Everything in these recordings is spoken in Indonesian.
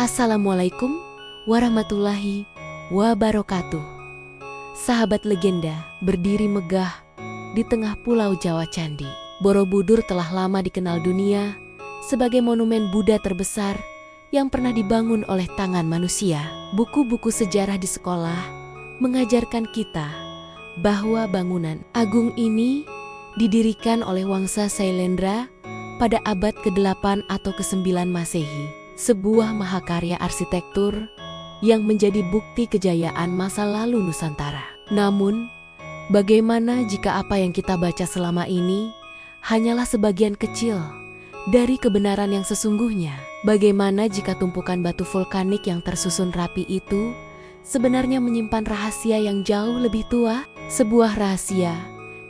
Assalamualaikum warahmatullahi wabarakatuh. Sahabat legenda berdiri megah di tengah pulau Jawa Candi. Borobudur telah lama dikenal dunia sebagai monumen Buddha terbesar yang pernah dibangun oleh tangan manusia. Buku-buku sejarah di sekolah mengajarkan kita bahwa bangunan agung ini didirikan oleh Wangsa Sailendra pada abad ke-8 atau ke-9 Masehi. Sebuah mahakarya arsitektur yang menjadi bukti kejayaan masa lalu Nusantara. Namun, bagaimana jika apa yang kita baca selama ini hanyalah sebagian kecil dari kebenaran yang sesungguhnya? Bagaimana jika tumpukan batu vulkanik yang tersusun rapi itu sebenarnya menyimpan rahasia yang jauh lebih tua? Sebuah rahasia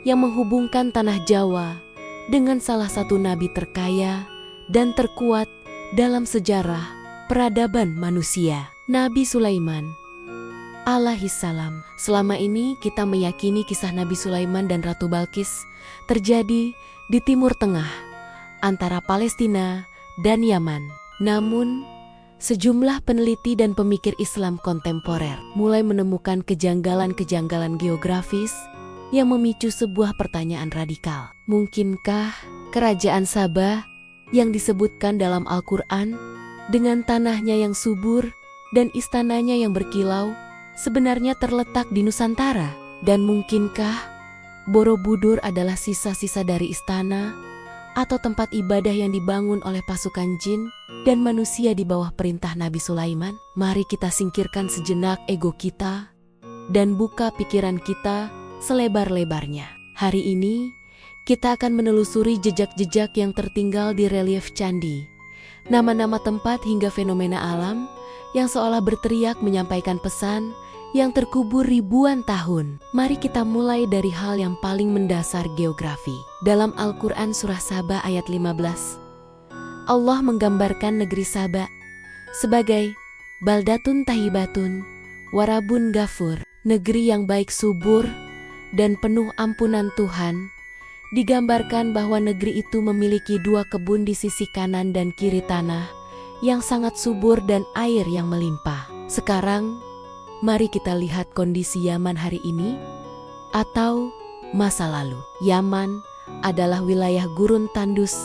yang menghubungkan tanah Jawa dengan salah satu nabi terkaya dan terkuat dalam sejarah peradaban manusia, Nabi Sulaiman alaihissalam. Selama ini kita meyakini kisah Nabi Sulaiman dan Ratu Balkis terjadi di Timur Tengah antara Palestina dan Yaman. Namun, sejumlah peneliti dan pemikir Islam kontemporer mulai menemukan kejanggalan-kejanggalan geografis yang memicu sebuah pertanyaan radikal. Mungkinkah kerajaan Sabah yang disebutkan dalam Al-Quran dengan tanahnya yang subur dan istananya yang berkilau sebenarnya terletak di Nusantara? Dan mungkinkah Borobudur adalah sisa-sisa dari istana atau tempat ibadah yang dibangun oleh pasukan jin dan manusia di bawah perintah Nabi Sulaiman? Mari kita singkirkan sejenak ego kita dan buka pikiran kita selebar-lebarnya. Hari ini kita akan menelusuri jejak-jejak yang tertinggal di relief candi, nama-nama tempat hingga fenomena alam yang seolah berteriak menyampaikan pesan yang terkubur ribuan tahun. Mari kita mulai dari hal yang paling mendasar, geografi. Dalam Al-Quran surah Saba ayat 15, Allah menggambarkan negeri Saba sebagai baldatun tahibatun warabun gafur, negeri yang baik subur dan penuh ampunan Tuhan. Digambarkan bahwa negeri itu memiliki 2 kebun di sisi kanan dan kiri tanah yang sangat subur dan air yang melimpah. Sekarang, mari kita lihat kondisi Yaman hari ini atau masa lalu. Yaman adalah wilayah gurun tandus,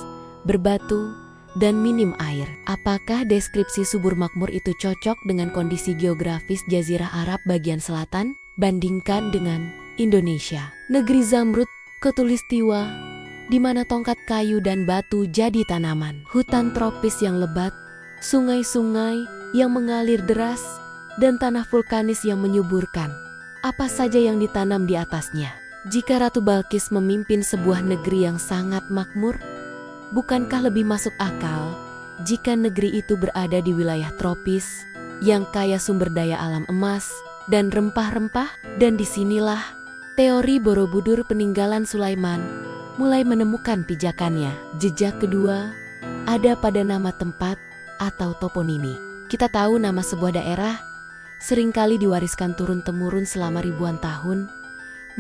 berbatu, dan minim air. Apakah deskripsi subur makmur itu cocok dengan kondisi geografis Jazirah Arab bagian selatan? Bandingkan dengan Indonesia, negeri zamrud Katulistiwa, di mana tongkat kayu dan batu jadi tanaman, hutan tropis yang lebat, sungai-sungai yang mengalir deras, dan tanah vulkanis yang menyuburkan. Apa saja yang ditanam di atasnya? Jika Ratu Balkis memimpin sebuah negeri yang sangat makmur, bukankah lebih masuk akal jika negeri itu berada di wilayah tropis yang kaya sumber daya alam emas dan rempah-rempah? Dan disinilah teori Borobudur peninggalan Sulaiman mulai menemukan pijakannya. Jejak kedua ada pada nama tempat atau toponimi. Kita tahu nama sebuah daerah seringkali diwariskan turun-temurun selama ribuan tahun,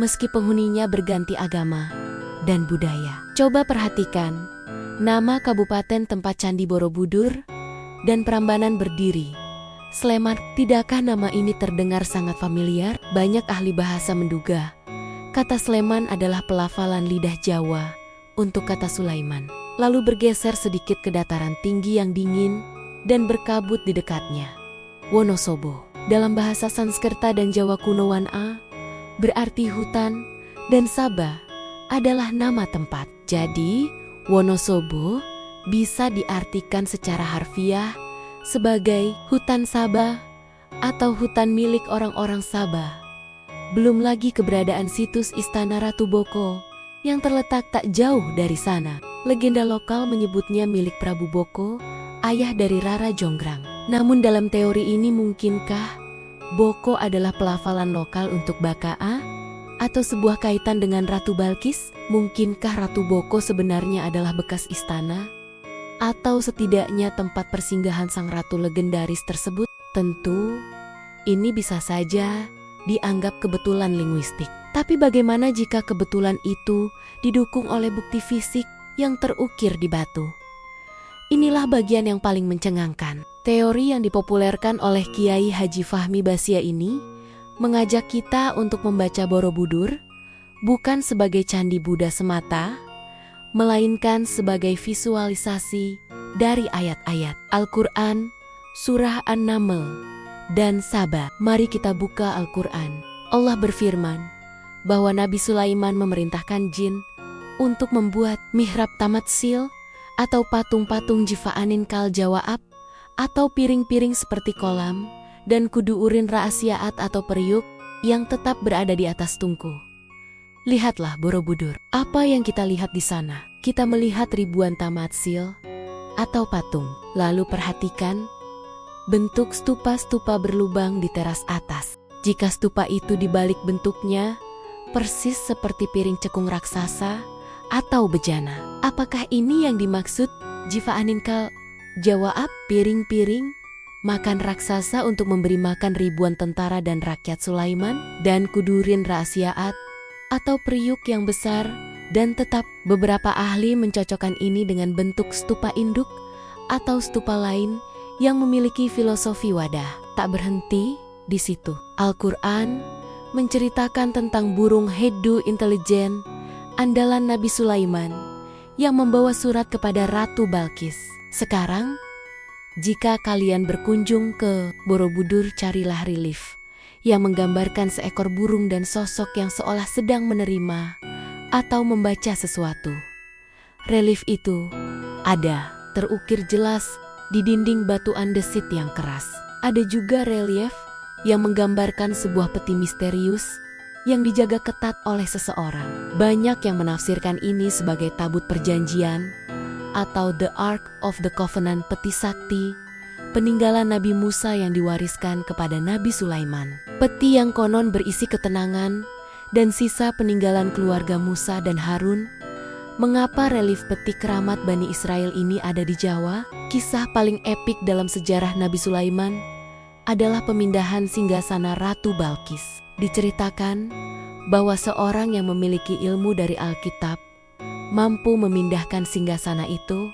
meski penghuninya berganti agama dan budaya. Coba perhatikan nama kabupaten tempat Candi Borobudur dan Prambanan berdiri, Sleman. Tidakkah nama ini terdengar sangat familiar? Banyak ahli bahasa menduga kata Sleman adalah pelafalan lidah Jawa untuk kata Sulaiman, lalu bergeser sedikit ke dataran tinggi yang dingin dan berkabut di dekatnya. Wonosobo dalam bahasa Sanskerta dan Jawa kuno Wana berarti hutan, dan Saba adalah nama tempat. Jadi Wonosobo bisa diartikan secara harfiah sebagai hutan Saba atau hutan milik orang-orang Saba. Belum lagi keberadaan situs Istana Ratu Boko yang terletak tak jauh dari sana. Legenda lokal menyebutnya milik Prabu Boko, ayah dari Rara Jonggrang. Namun dalam teori ini mungkinkah Boko adalah pelafalan lokal untuk Bakaa atau sebuah kaitan dengan Ratu Balkis? Mungkinkah Ratu Boko sebenarnya adalah bekas istana atau setidaknya tempat persinggahan sang ratu legendaris tersebut? Tentu ini bisa saja dianggap kebetulan linguistik. Tapi bagaimana jika kebetulan itu didukung oleh bukti fisik yang terukir di batu? Inilah bagian yang paling mencengangkan. Teori yang dipopulerkan oleh Kiai Haji Fahmi Basia ini mengajak kita untuk membaca Borobudur bukan sebagai candi Buddha semata, melainkan sebagai visualisasi dari ayat-ayat Al-Quran, Surah An-Naml, dan Saba. Mari kita buka Al-Quran. Allah berfirman bahwa Nabi Sulaiman memerintahkan jin untuk membuat mihrab tamatsil atau patung-patung jifaanin kal jawaab atau piring-piring seperti kolam dan kudu urin raasiaat atau periuk yang tetap berada di atas tungku. Lihatlah Borobudur. Apa yang kita lihat di sana? Kita melihat ribuan tamatsil atau patung. Lalu perhatikan bentuk stupa-stupa berlubang di teras atas. Jika stupa itu dibalik bentuknya persis seperti piring cekung raksasa atau bejana. Apakah ini yang dimaksud jifaanin kal jawaab? Piring-piring makan raksasa untuk memberi makan ribuan tentara dan rakyat Sulaiman, dan kudurin raasiaat atau periuk yang besar dan tetap. Beberapa ahli mencocokkan ini dengan bentuk stupa induk atau stupa lain yang memiliki filosofi wadah. Tak berhenti di situ. Al-Quran menceritakan tentang burung Heddu intelijen andalan Nabi Sulaiman yang membawa surat kepada Ratu Balkis. Sekarang, jika kalian berkunjung ke Borobudur, carilah relief yang menggambarkan seekor burung dan sosok yang seolah sedang menerima atau membaca sesuatu. Relief itu ada terukir jelas di dinding batu andesit yang keras. Ada juga relief yang menggambarkan sebuah peti misterius yang dijaga ketat oleh seseorang. Banyak yang menafsirkan ini sebagai tabut perjanjian atau The Ark of the Covenant, peti sakti, peninggalan Nabi Musa yang diwariskan kepada Nabi Sulaiman. Peti yang konon berisi ketenangan dan sisa peninggalan keluarga Musa dan Harun. Mengapa relief peti keramat Bani Israel ini ada di Jawa? Kisah paling epik dalam sejarah Nabi Sulaiman adalah pemindahan singgasana Ratu Balkis. Diceritakan bahwa seorang yang memiliki ilmu dari Alkitab mampu memindahkan singgasana itu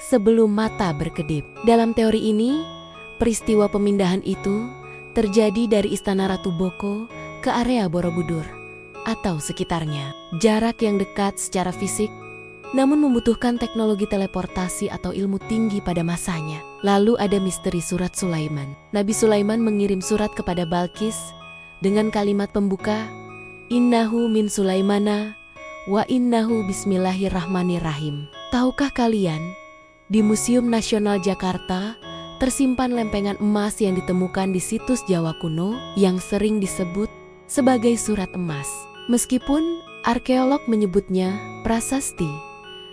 sebelum mata berkedip. Dalam teori ini, peristiwa pemindahan itu terjadi dari Istana Ratu Boko ke area Borobudur atau sekitarnya. Jarak yang dekat secara fisik, namun membutuhkan teknologi teleportasi atau ilmu tinggi pada masanya. Lalu ada misteri surat Sulaiman. Nabi Sulaiman mengirim surat kepada Balkis dengan kalimat pembuka, "Innahu min Sulaimana wa innahu bismillahirrahmanirrahim." Tahukah kalian, di Museum Nasional Jakarta tersimpan lempengan emas yang ditemukan di situs Jawa kuno yang sering disebut sebagai surat emas. Meskipun arkeolog menyebutnya prasasti,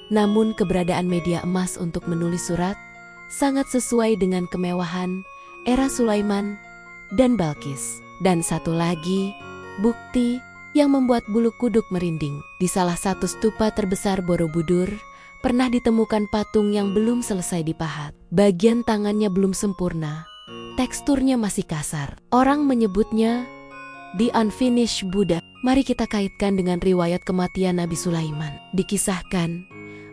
namun keberadaan media emas untuk menulis surat sangat sesuai dengan kemewahan era Sulaiman dan Balkis. Dan satu lagi, bukti yang membuat bulu kuduk merinding. Di salah satu stupa terbesar Borobudur, pernah ditemukan patung yang belum selesai dipahat. Bagian tangannya belum sempurna, teksturnya masih kasar. Orang menyebutnya The Unfinished Buddha. Mari kita kaitkan dengan riwayat kematian Nabi Sulaiman. Dikisahkan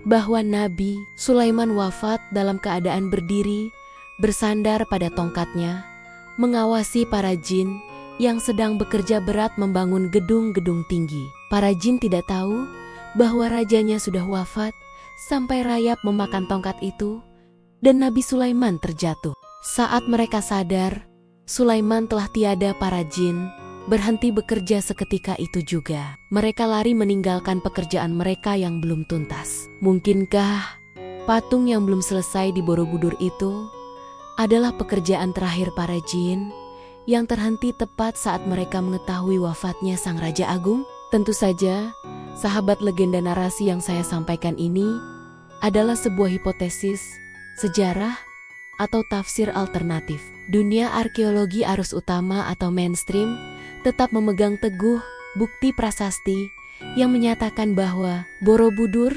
bahwa Nabi Sulaiman wafat dalam keadaan berdiri, bersandar pada tongkatnya, mengawasi para jin yang sedang bekerja berat membangun gedung-gedung tinggi. Para jin tidak tahu bahwa rajanya sudah wafat sampai rayap memakan tongkat itu, dan Nabi Sulaiman terjatuh. Saat mereka sadar, Sulaiman telah tiada, para jin berhenti bekerja seketika itu juga. Mereka lari meninggalkan pekerjaan mereka yang belum tuntas. Mungkinkah patung yang belum selesai di Borobudur itu adalah pekerjaan terakhir para jin yang terhenti tepat saat mereka mengetahui wafatnya Sang Raja Agung? Tentu saja, sahabat, legenda narasi yang saya sampaikan ini adalah sebuah hipotesis, sejarah, atau tafsir alternatif. Dunia arkeologi arus utama atau mainstream tetap memegang teguh bukti prasasti yang menyatakan bahwa Borobudur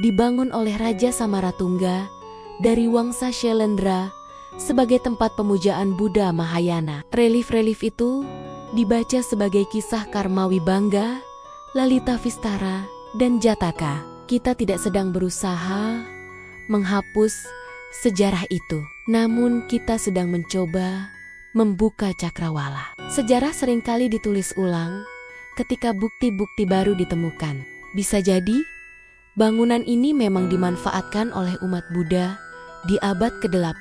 dibangun oleh Raja Samaratungga dari Wangsa Syailendra sebagai tempat pemujaan Buddha Mahayana. Relief-relief itu dibaca sebagai kisah Karmawi Bangga, Lalita Vistara, dan Jataka. Kita tidak sedang berusaha menghapus sejarah itu. Namun kita sedang mencoba membuka cakrawala. Sejarah seringkali ditulis ulang ketika bukti-bukti baru ditemukan. Bisa jadi, bangunan ini memang dimanfaatkan oleh umat Buddha di abad ke-8.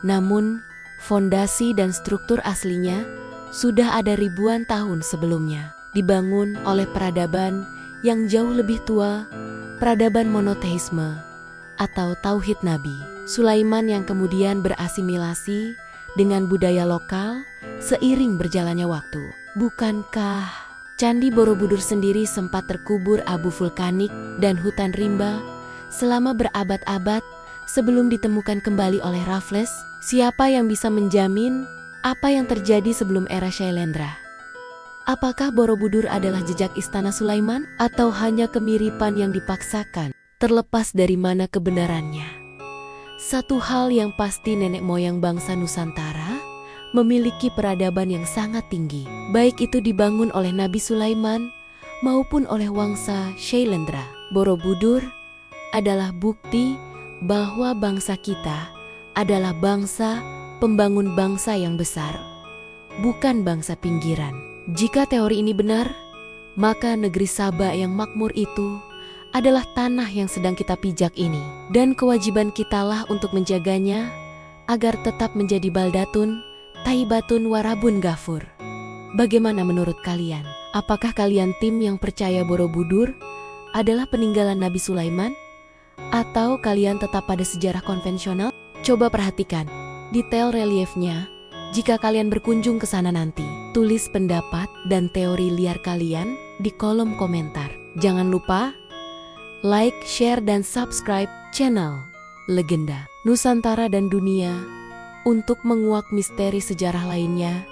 Namun, fondasi dan struktur aslinya sudah ada ribuan tahun sebelumnya. Dibangun oleh peradaban yang jauh lebih tua, peradaban monoteisme atau Tauhid Nabi Sulaiman yang kemudian berasimilasi dengan budaya lokal seiring berjalannya waktu. Bukankah Candi Borobudur sendiri sempat terkubur abu vulkanik dan hutan rimba selama berabad-abad sebelum ditemukan kembali oleh Raffles? Siapa yang bisa menjamin apa yang terjadi sebelum era Shailendra? Apakah Borobudur adalah jejak istana Sulaiman atau hanya kemiripan yang dipaksakan? Terlepas dari mana kebenarannya, satu hal yang pasti, nenek moyang bangsa Nusantara memiliki peradaban yang sangat tinggi, baik itu dibangun oleh Nabi Sulaiman maupun oleh Wangsa Shailendra. Borobudur adalah bukti bahwa bangsa kita adalah bangsa pembangun bangsa yang besar, bukan bangsa pinggiran. Jika teori ini benar, maka negeri Saba yang makmur itu adalah tanah yang sedang kita pijak ini. Dan kewajiban kitalah untuk menjaganya agar tetap menjadi baldatun, taibatun warabun gafur. Bagaimana menurut kalian? Apakah kalian tim yang percaya Borobudur adalah peninggalan Nabi Sulaiman? Atau kalian tetap pada sejarah konvensional? Coba perhatikan detail reliefnya jika kalian berkunjung ke sana nanti. Tulis pendapat dan teori liar kalian di kolom komentar. Jangan lupa like, share, dan subscribe channel Legenda Nusantara dan Dunia untuk menguak misteri sejarah lainnya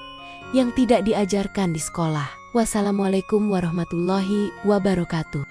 yang tidak diajarkan di sekolah. Wassalamualaikum warahmatullahi wabarakatuh.